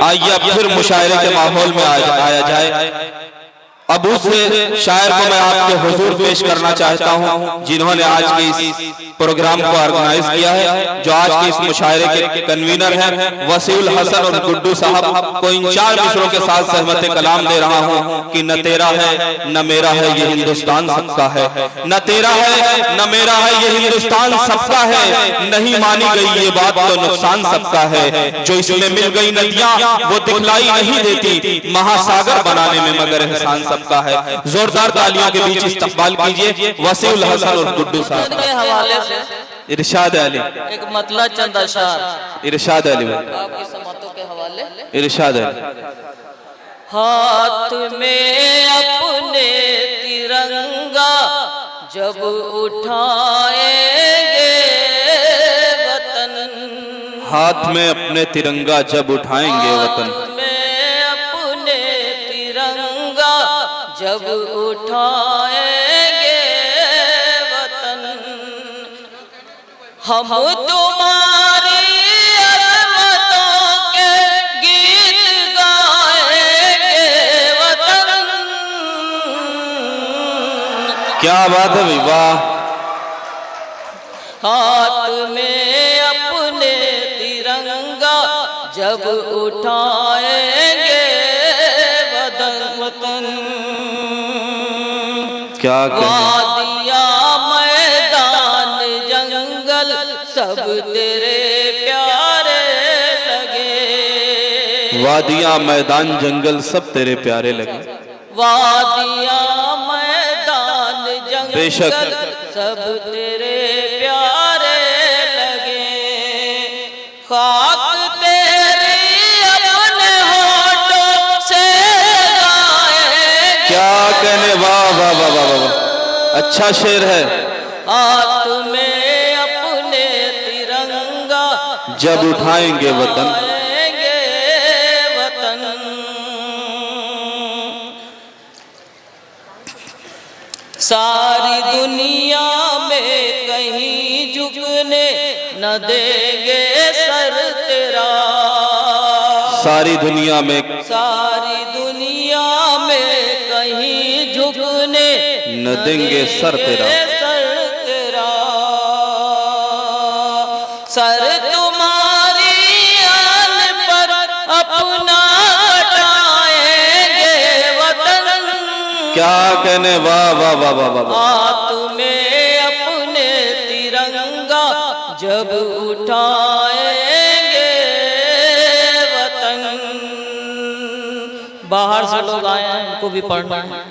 आइए अब फिर मुशायरे के माहौल में आया जाए। अब उस शायर को मैं आपके हुजूर पेश करना चाहता हूं जिन्होंने आज के इस प्रोग्राम को ऑर्गेनाइज किया है, जो आज के इस मुशायरे के कन्वीनर हैं वसीउल हसन और गुड्डू साहब को इन 4 मिसरों के साथ सहमत कलाम दे रहा हूं कि न तेरा है न मेरा है ये हिंदुस्तान सबका है, न तेरा है न मेरा है ये हिंदुस्तान सबका है, नहीं मानी गई ये बात तो नुकसान सबका है, जो इसमें मिल गई नदियां वो दिखलाई नहीं देती, महासागर बनाने में मगर एहसान सबका है। जोरदार तालियों के बीच इस्तकबाल कीजिए वसीउल हसन और गुड्डू साहब के हवाले से इरशाद अली, एक मतलब चंद अशार इरशाद अली आपकी समातों के हवाले। इरशाद अली। हाथ में अपने तिरंगा जब उठाएंगे वतन, हाथ में अपने तिरंगा जब उठाएंगे वतन, जब उठाएंगे वतन, हम तुम्हारी अज़मतों के गीत गाएंगे वतन। क्या बात है भाई, वाह। हाथ में अपने तिरंगा जब उठाएंगे वतन, क्या वादिया मैदान जंगल सब तेरे प्यारे लगे, वादियां मैदान जंगल सब तेरे प्यारे लगे, वादिया मैदान जंगल बेशक सब तेरे प्यारे लगे, खाक तेरी अपने होठों से गाएंगे। क्या कहने, वाह वाह वाह वाह वाह, अच्छा शेर है। हाथ में अपने तिरंगा जब उठाएंगे वतन, वतन, सारी दुनिया में कहीं झुकने न देंगे सर तेरा, सारी दुनिया में, सारी दुनिया में कहीं झुकने न देंगे सर तेरा, सर तेरा, सर तुम्हारी आन पर अपना कटाएंगे वतन। क्या कहने, वाह वाह वाह वाह वाह। हाथ में अपने तिरंगा जब उठाएंगे वतन। बाहर से लोग आए हैं, इनको भी पढ़ना है।